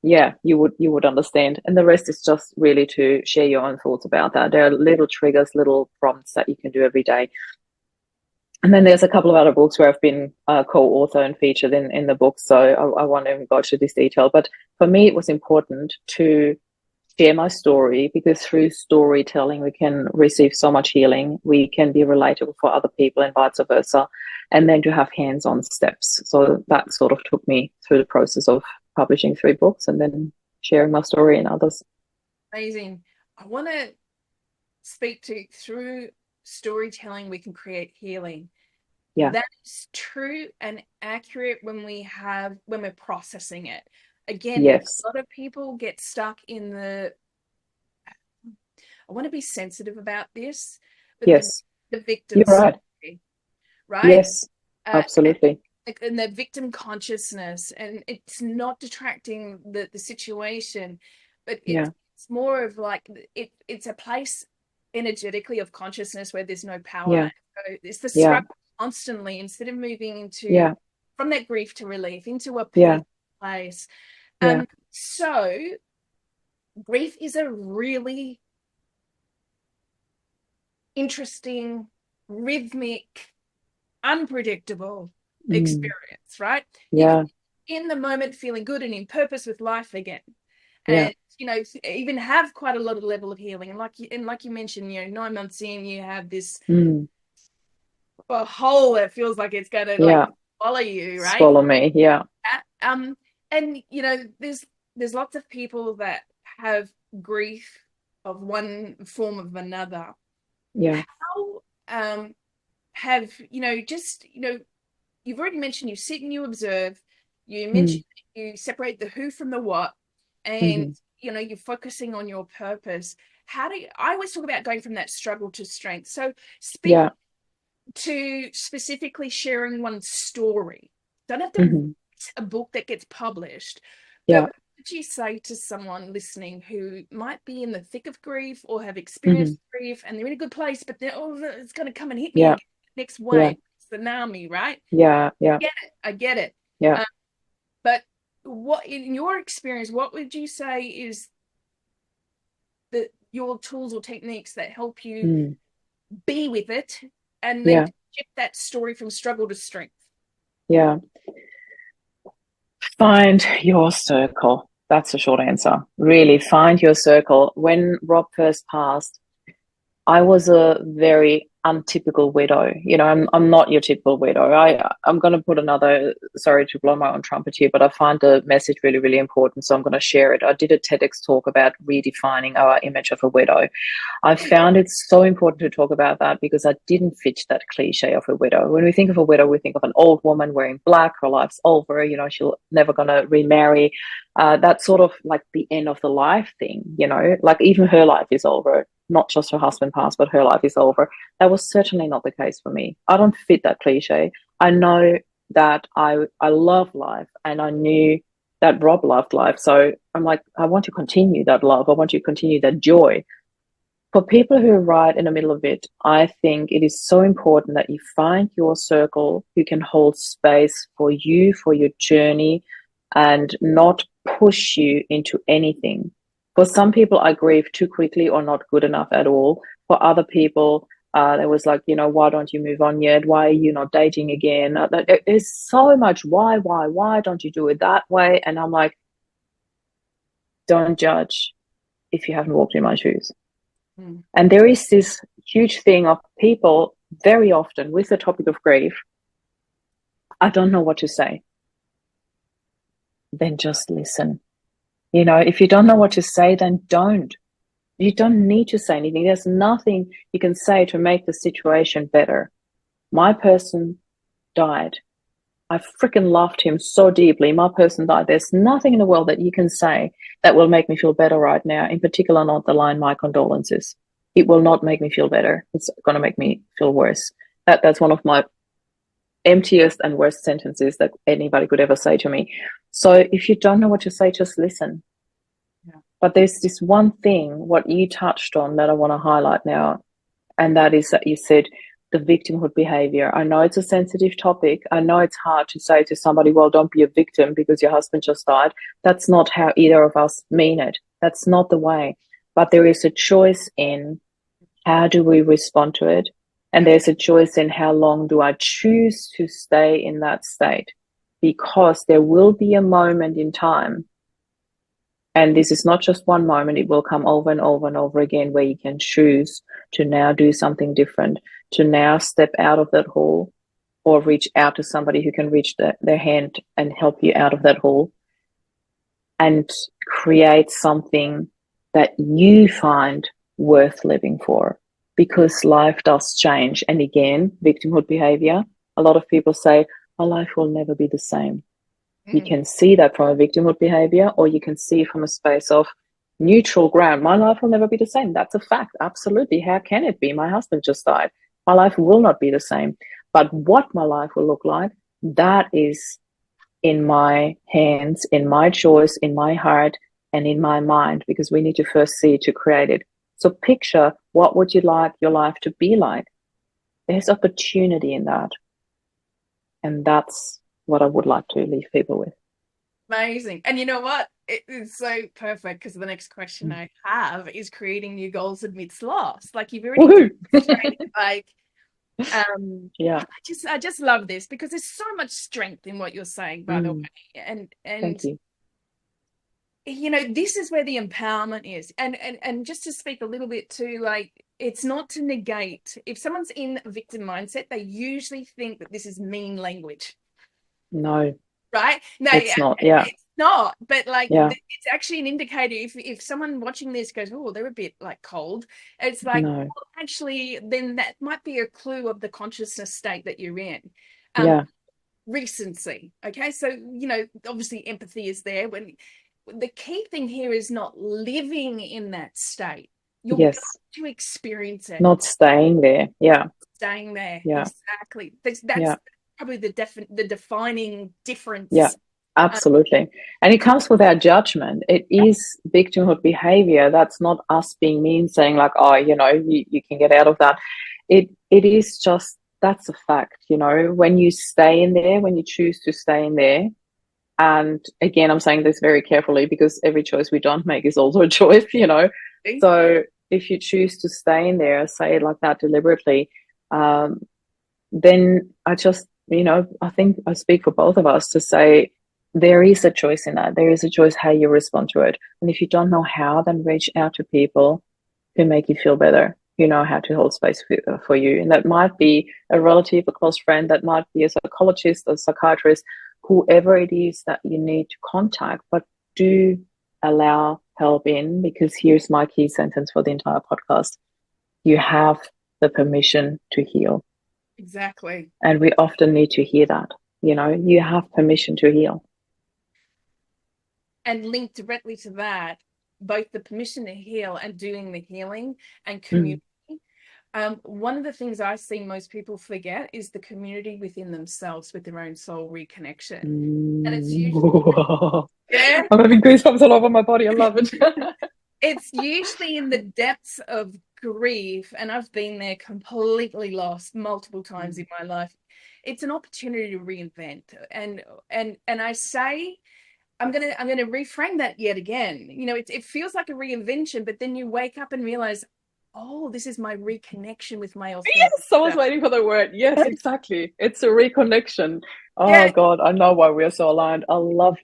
yeah, you would understand. And the rest is just really to share your own thoughts about that. There are little triggers, little prompts that you can do every day. And then there's a couple of other books where I've been co-author and featured in the book, so I won't even go into this detail. But for me, it was important to share my story, because through storytelling, we can receive so much healing. We can be relatable for other people and vice versa. And then to have hands-on steps. So that sort of took me through the process of publishing 3 books and then sharing my story in others. Amazing. I want to speak to, through storytelling, we can create healing. Yeah, that is true and accurate when we're processing it. Again, yes, a lot of people get stuck in I want to be sensitive about this, but yes, the victim you're right. story, right? Yes, absolutely. And the victim consciousness, and it's not detracting the situation, but it's more of like it's a place energetically of consciousness where there's no power. Yeah. So it's the struggle constantly, instead of moving into from that grief to relief into a peace place. So grief is a really interesting, rhythmic, unpredictable experience, right? Yeah. In the moment, feeling good and in purpose with life again. And you know, even have quite a lot of level of healing, and like you mentioned, you know, 9 months in, you have this a hole that feels like it's gonna like swallow you, right? Swallow me, and you know, there's lots of people that have grief of one form of another. How have, you know, just, you know, you've already mentioned you sit and you observe, you mentioned you separate the who from the what, and you know, you're focusing on your purpose. I always talk about going from that struggle to strength. So speak to specifically sharing one story. Don't have to write a book that gets published. But what would you say to someone listening who might be in the thick of grief or have experienced grief, and they're in a good place, but it's going to come and hit me again, next wave, tsunami, right? I get it. But what, in your experience, what would you say is your tools or techniques that help you be with it and then shift that story from struggle to strength? Find your circle. That's the short answer. Really, find your circle. When Rob first passed, I was a very untypical widow. You know, I'm not your typical widow. I'm going to put another, sorry to blow my own trumpet here, but I find the message really, really important, so I'm going to share it. I did a TEDx talk about redefining our image of a widow. I found it so important to talk about that because I didn't fit that cliche of a widow. When we think of a widow, we think of an old woman wearing black, her life's over, you know, she's never going to remarry. That's sort of like the end of the life thing, you know, like even her life is over. Not just her husband passed, but her life is over. That was certainly not the case for me. I don't fit that cliche. I know that I love life, and I knew that Rob loved life. So I'm like, I want to continue that love. I want to continue that joy. For people who are right in the middle of it, I think it is so important that you find your circle who can hold space for you, for your journey, and not push you into anything. For some people, I grieve too quickly or not good enough at all. For other people, there was like, why don't you move on yet? Why are you not dating again? There's so much why don't you do it that way? And I'm like, don't judge if you haven't walked in my shoes. Mm. And there is this huge thing of people very often with the topic of grief, I don't know what to say. Then just listen. If you don't know what to say, then don't. You don't need to say anything. There's nothing you can say to make the situation better. My person died. I freaking loved him so deeply. My person died. There's nothing in the world that you can say that will make me feel better right now. In particular, not the line, my condolences. It will not make me feel better. It's going to make me feel worse. That's one of my emptiest and worst sentences that anybody could ever say to me. So if you don't know what to say, just listen. Yeah. But there's this one thing, what you touched on, that I want to highlight now, and that is that you said the victimhood behavior. I know it's a sensitive topic. I know it's hard to say to somebody, well, don't be a victim because your husband just died. That's not how either of us mean it. That's not the way. But there is a choice in how do we respond to it? And there's a choice in how long do I choose to stay in that state? Because there will be a moment in time, and this is not just one moment, it will come over and over and over again, where you can choose to now do something different, to now step out of that hole or reach out to somebody who can reach their hand and help you out of that hole and create something that you find worth living for. Because life does change. And again, victimhood behavior, a lot of people say, my life will never be the same. You can see that from a victimhood behavior, or you can see from a space of neutral ground. My life will never be the same. That's a fact. Absolutely. How can it be? My husband just died. My life will not be the same. But what my life will look like, that is in my hands, in my choice, in my heart, and in my mind, because we need to first see to create it. So picture, what would you like your life to be like? There's opportunity in that. And that's what I would like to leave people with. Amazing. And you know what? It is so perfect, because the next question I have is creating new goals amidst loss. Like, you've already demonstrated, like, yeah. I just love this, because there's so much strength in what you're saying, by the way. And thank you. This is where the empowerment is. And just to speak a little bit to, like, it's not to negate. If someone's in a victim mindset, they usually think that this is mean language. No. Right? No, it's not. Yeah. It's not. But like, it's actually an indicator. If someone watching this goes, oh, they're a bit like cold, it's like, well, actually, then that might be a clue of the consciousness state that you're in. Recency. Okay. So, obviously empathy is there. When the key thing here is not living in that state. You're going to experience it. Not staying there. Yeah. Staying there. Yeah. Exactly. That's probably the defining difference. Yeah, absolutely. And it comes without judgment. It is victimhood behavior. That's not us being mean, saying like, oh, you can get out of that. It is just, that's a fact, when you stay in there, when you choose to stay in there. And again, I'm saying this very carefully, because every choice we don't make is also a choice, So if you choose to stay in there, say it like that deliberately, then I just, I think I speak for both of us to say there is a choice in that. There is a choice how you respond to it. And if you don't know how, then reach out to people who make you feel better, how to hold space for you. And that might be a relative, a close friend, that might be a psychologist, a psychiatrist, whoever it is that you need to contact. But do allow help in, because here's my key sentence for the entire podcast. You have the permission to heal. Exactly. And we often need to hear that, you have permission to heal. And linked directly to that, both the permission to heal and doing the healing and community. One of the things I see most people forget is the community within themselves, with their own soul reconnection. And it's usually I'm having goosebumps all over my body. I love it. It's usually in the depths of grief, and I've been there, completely lost multiple times in my life. It's an opportunity to reinvent. And I say, I'm gonna reframe that yet again. You know, it feels like a reinvention, but then you wake up and realize, oh, this is my reconnection with my authentic Yes, I was self. waiting for the word. Yes, exactly. It's a reconnection. Yeah, Oh God, I know why we're so aligned. I love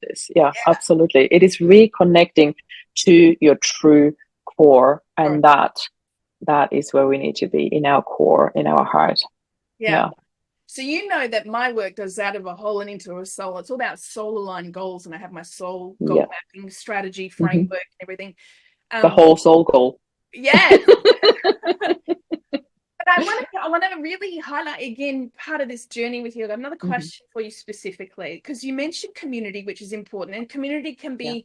this. Yeah, absolutely. It is reconnecting to your true core, yeah, and that is where we need to be, in our core, in our heart. yeah. Yeah. So you know that my work goes out of a whole and into a soul. It's all about soul aligned goals, and I have my soul goal Yeah. mapping strategy Hmm. framework and everything. The Um, whole soul goal. yes. But I want to really highlight again part of this journey with you. I've got another Hmm. question for you specifically, because you mentioned community, which is important, and community can Yeah. be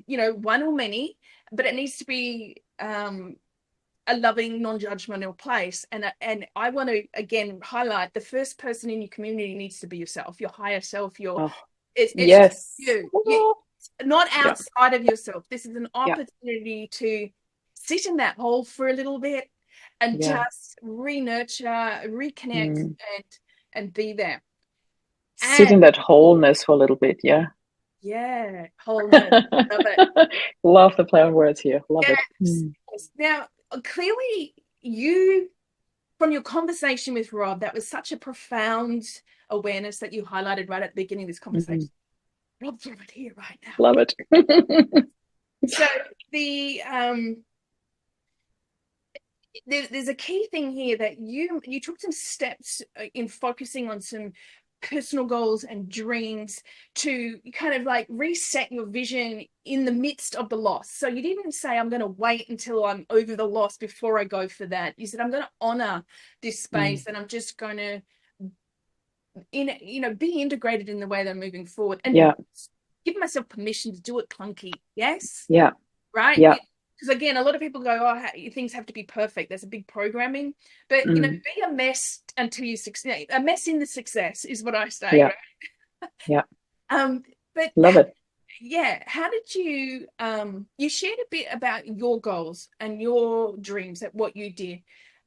you know, one or many, but it needs to be a loving, non-judgmental place. And I want to again highlight the first person in your community needs to be yourself, your higher self, your Oh, it's just yes. you, not Yeah. outside of yourself. This is an Yeah. opportunity to sit in that hole for a little bit and Yeah. just re-nurture, reconnect, Mm. and be there. Sit And in that wholeness for a little bit. Yeah. yeah, wholeness. Love it. Love the play on words here. Love it. Yes. Mm. Yes. Now, clearly, you, from your conversation with Rob, that was such a profound awareness that you highlighted right at the beginning of this conversation. Mm. Rob's right here, right now. Love it. So the there's a key thing here that you took some steps in focusing on some personal goals and dreams to kind of like reset your vision in the midst of the loss. So you didn't say, I'm going to wait until I'm over the loss before I go for that. You said, I'm going to honor this Mm. space and I'm just going to be integrated in the way that I'm moving forward and Yeah. give myself permission to do it clunky. Yes, Yeah. right. Yeah. Because again, a lot of people go, oh, things have to be perfect. There's a big programming, but Mm. be a mess until you succeed. A mess in the success is what I say, Yeah. right? Yeah. um but Love it. yeah, how did you you shared a bit about your goals and your dreams at what you did,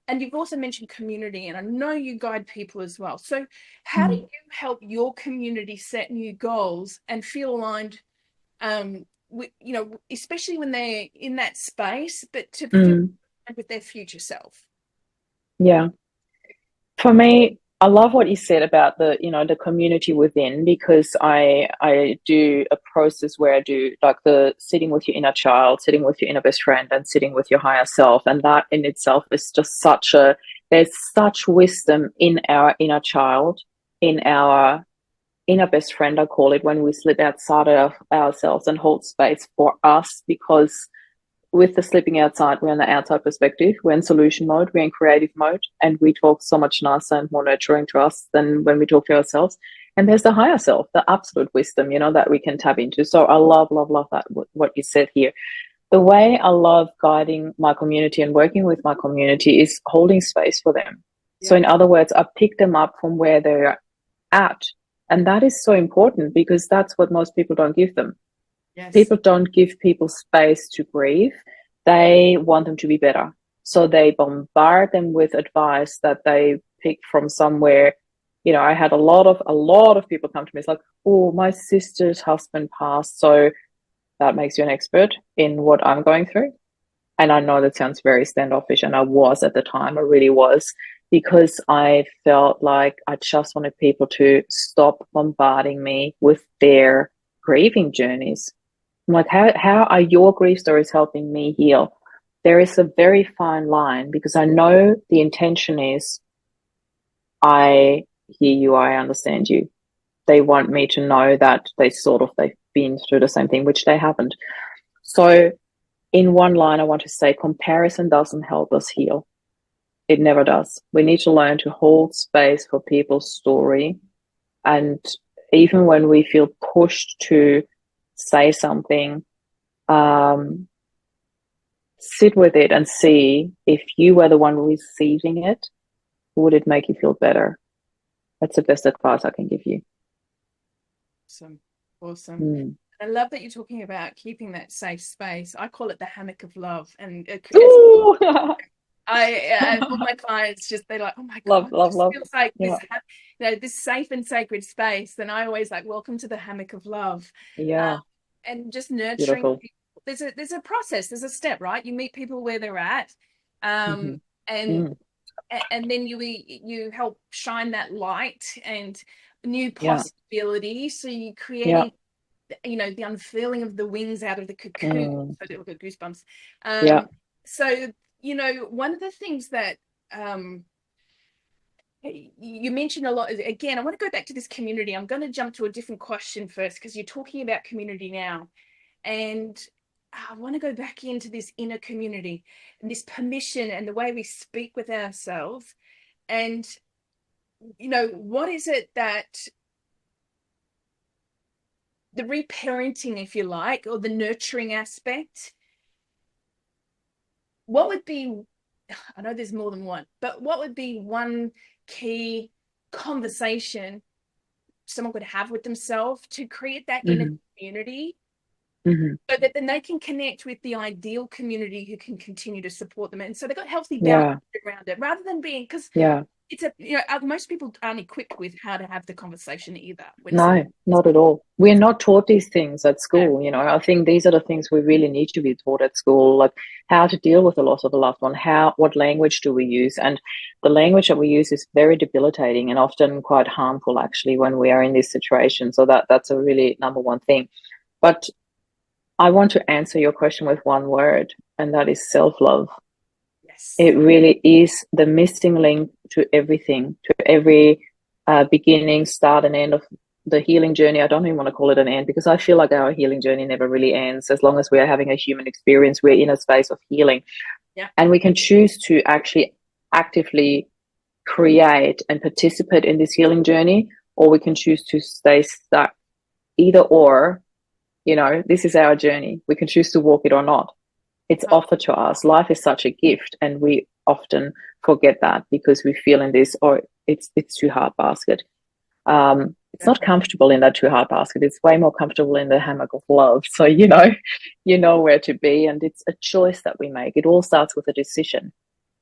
and you've also mentioned community, and I know you guide people as well. So how do Mm. you help your community set new goals and feel aligned, especially when they're in that space, but to feel Mm. aligned with their future self? Yeah. For me, I love what you said about the community within, because I do a process where I do like the sitting with your inner child, sitting with your inner best friend, and sitting with your higher self. And that in itself is just there's such wisdom in our inner child, in our inner best friend, I call it, when we slip outside of ourselves and hold space for us, because with the slipping outside, we're in the outside perspective, we're in solution mode, we're in creative mode, and we talk so much nicer and more nurturing to us than when we talk to ourselves. And there's the higher self, the absolute wisdom, that we can tap into. So I love, love, love that, what you said here. The way I love guiding my community and working with my community is holding space for them. So Yeah. in other words, I pick them up from where they're at. And that is so important, because that's what most people don't give them. Yes. People don't give people space to grieve. They want them to be better. So they bombard them with advice that they pick from somewhere. I had a lot of people come to me. It's like, oh, my sister's husband passed, so that makes you an expert in what I'm going through. And I know that sounds very standoffish, and I was at the time, I really was, because I felt like I just wanted people to stop bombarding me with their grieving journeys. I'm like, how are your grief stories helping me heal? There is a very fine line, because I know the intention is, I hear you, I understand you. They want me to know that they've been through the same thing, which they haven't. So in one line, I want to say comparison doesn't help us heal. It never does. We need to learn to hold space for people's story. And even when we feel pushed to say something, sit with it and see, if you were the one receiving it, would it make you feel better? That's the best advice I can give you. Awesome. Awesome. Mm. I love that you're talking about keeping that safe space. I call it the hammock of love. And Ooh! All my clients just, they're like, oh my Love, God, it love, just love. feels like Yeah. this, this safe and sacred space. And I always like, welcome to the hammock of love. Yeah. And just nurturing Beautiful. people. There's a process, there's a step, right? You meet people where they're at. Mm-hmm. And Mm. and then you help shine that light and new Yeah. possibilities. So you're Yeah. creating, the unfurling of the wings out of the cocoon. Mm. So they'll get goosebumps. Yeah. So one of the things that you mentioned a lot, again, I want to go back to this community. I'm going to jump to a different question first, because you're talking about community now, and I want to go back into this inner community and this permission and the way we speak with ourselves. And what is it that the reparenting, if you like, or the nurturing aspect, what would be, I know there's more than one, but what would be one key conversation someone could have with themselves to create that inner Mm-hmm. community, Mm-hmm. so that then they can connect with the ideal community who can continue to support them? And so they've got healthy boundaries Yeah. around it, rather than being, because Yeah. it's most people aren't equipped with how to have the conversation either when No, someone is not at all. We're not taught these things at yeah, school. I think these are the things we really need to be taught at school, like how to deal with the loss of a loved one, what language do we use? And the language that we use is very debilitating and often quite harmful, actually, when we are in this situation. So that's a really number one thing. But I want to answer your question with one word, and that is self-love. yes, It really is the missing link to everything, to every beginning, start, and end of the healing journey. I don't even want to call it an end, because I feel like our healing journey never really ends. As long as we are having a human experience, we're in a space of healing. yeah, And we can choose to actually actively create and participate in this healing journey, or we can choose to stay stuck. Either or, this is our journey. We can choose to walk it or not. It's offered to us. Life is such a gift, and we often forget that because we feel in this, or it's too hard basket. It's not comfortable in that too hard basket. It's way more comfortable in the hammock of love. So you know where to be, and it's a choice that we make. It all starts with a decision.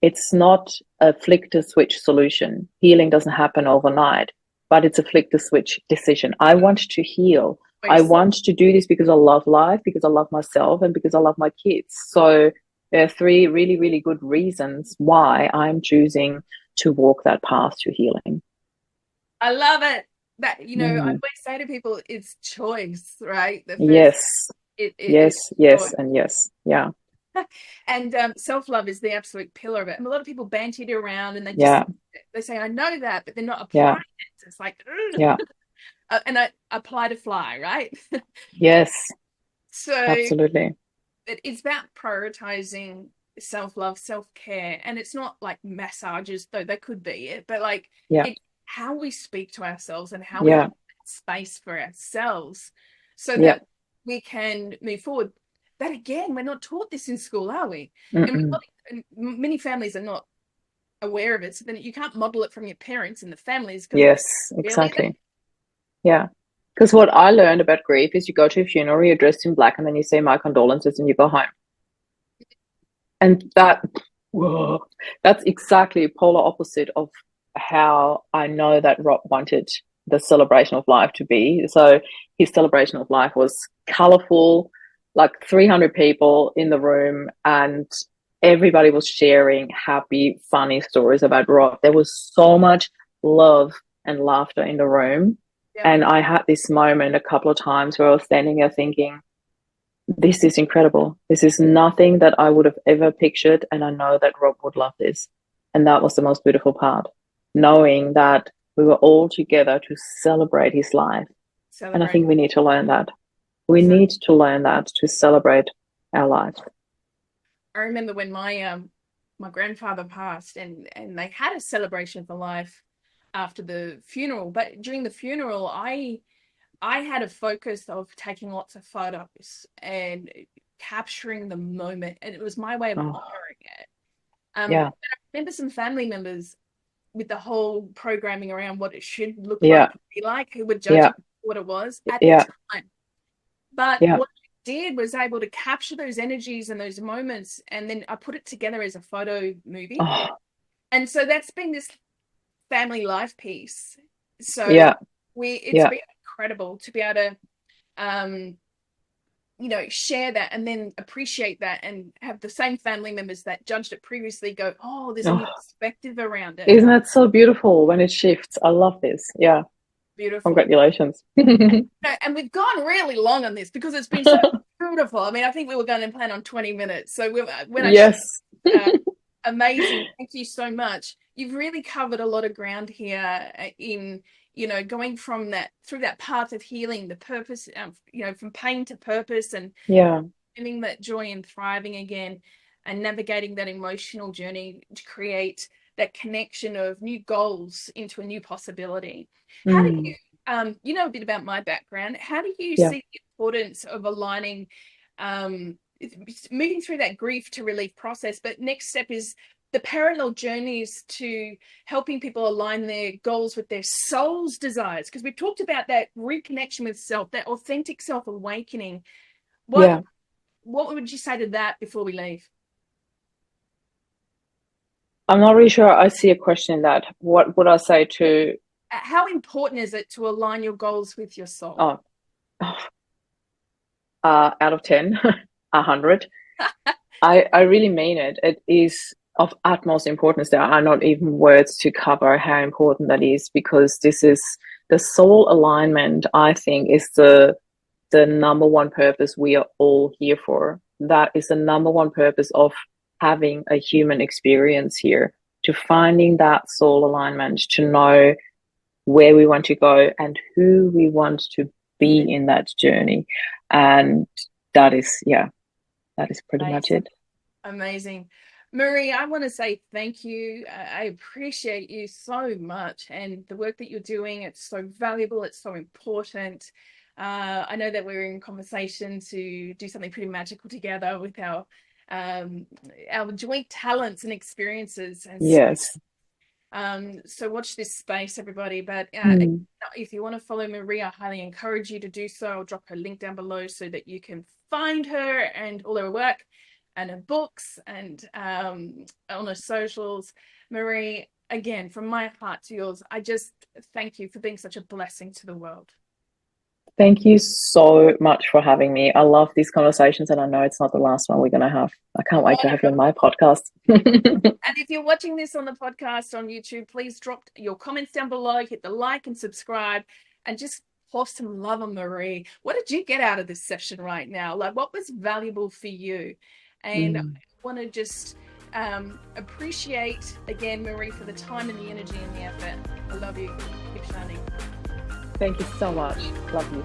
It's not a flick to switch solution. Healing doesn't happen overnight, but it's a flick to switch decision. I want to heal. I want to do this because I love life, because I love myself, and because I love my kids. So there are three really, really good reasons why I'm choosing to walk that path to healing. I love it. That I Mm. always say to people, it's choice, right? The first, Yes, it's yes, yes, choice. and yes. Yeah, And self-love is the absolute pillar of it. And a lot of people banty it around, and yeah, they say, I know that, but they're not yeah, applying it. It's like, yeah, and I apply to fly, right? yes, So absolutely. it's about prioritizing self-love, self-care. And it's not like massages, though they could be it, but like Yeah, it's how we speak to ourselves and how we yeah, hold that space for ourselves, so yeah. that we can move forward. That again, we're not taught this in school, are we? Mm-mm. And many families are not aware of it. So then you can't model it from your parents and the families, because Yes, it's really there. exactly. Yeah. Because what I learned about grief is you go to a funeral, you're dressed in black, and then you say my condolences and you go home. And whoa, that's exactly polar opposite of how I know that Rob wanted the celebration of life to be. So his celebration of life was colorful, like 300 people in the room, and everybody was sharing happy, funny stories about Rob. There was so much love and laughter in the room. Yeah. And I had this moment a couple of times where I was standing there thinking, this is incredible. This is nothing that I would have ever pictured. And I know that Rob would love this. And that was the most beautiful part, knowing that we were all together to celebrate his life. And I Celebrate. think we need to learn that. We need to learn that, to celebrate our life. I remember when my grandfather passed, and they had a celebration for life after the funeral. But during the funeral, I had a focus of taking lots of photos and capturing the moment, and it was my way of Oh, honoring it. yeah, But I remember some family members with the whole programming around what it should look like yeah, and be like, who were yeah, judging what it was at the yeah, time. But yeah, did was able to capture those energies and those moments, and then I put it together as a photo movie. Oh, And so that's been this family life piece. So yeah, it's been incredible to be able to share that and then appreciate that, and have the same family members that judged it previously go, oh, there's a new perspective around it. Isn't that so beautiful when it shifts? I love this. Yeah. Beautiful. Congratulations. And we've gone really long on this because it's been so beautiful. I mean, I think we were going to plan on 20 minutes. So amazing. Thank you so much. You've really covered a lot of ground here in, going from that, through that path of healing, the purpose, from pain to purpose, and finding that joy and thriving again, and navigating that emotional journey to create that connection of new goals into a new possibility. How do you, you know a bit about my background, how do you see the importance of aligning, moving through that grief to relief process, but next step is the parallel journeys to helping people align their goals with their soul's desires? Because we've talked about that reconnection with self, that authentic self awakening. What would you say to that before we leave? I'm not really sure I see a question in that. What would I say to... How important is it to align your goals with your soul? Out of 10, 100. I really mean it. It is of utmost importance. There are not even words to cover how important that is, because this is the soul alignment. I think is the number one purpose we are all here for. That is the number one purpose of having a human experience here, to finding that soul alignment, to know where we want to go and who we want to be in that journey. And that is pretty much it. Amazing. Marie, I want to say thank you. I appreciate you so much, and the work that you're doing. It's so valuable. It's so important. I know that we're in conversation to do something pretty magical together with our joint talents and experiences. And so watch this space, everybody. But if you want to follow Marie, I highly encourage you to do so. I'll drop her link down below so that you can find her and all her work and her books and on her socials. Marie, again, from my heart to yours, I just thank you for being such a blessing to the world. Thank you so much for having me. I love these conversations, and I know it's not the last one we're going to have. I can't wait to have you on my podcast. And if you're watching this on the podcast on YouTube, please drop your comments down below, hit the like and subscribe, and just pour some love on Marie. What did you get out of this session right now? Like, what was valuable for you? And I want to just appreciate, again, Marie, for the time and the energy and the effort. I love you. Keep shining. Thank you so much. Love you.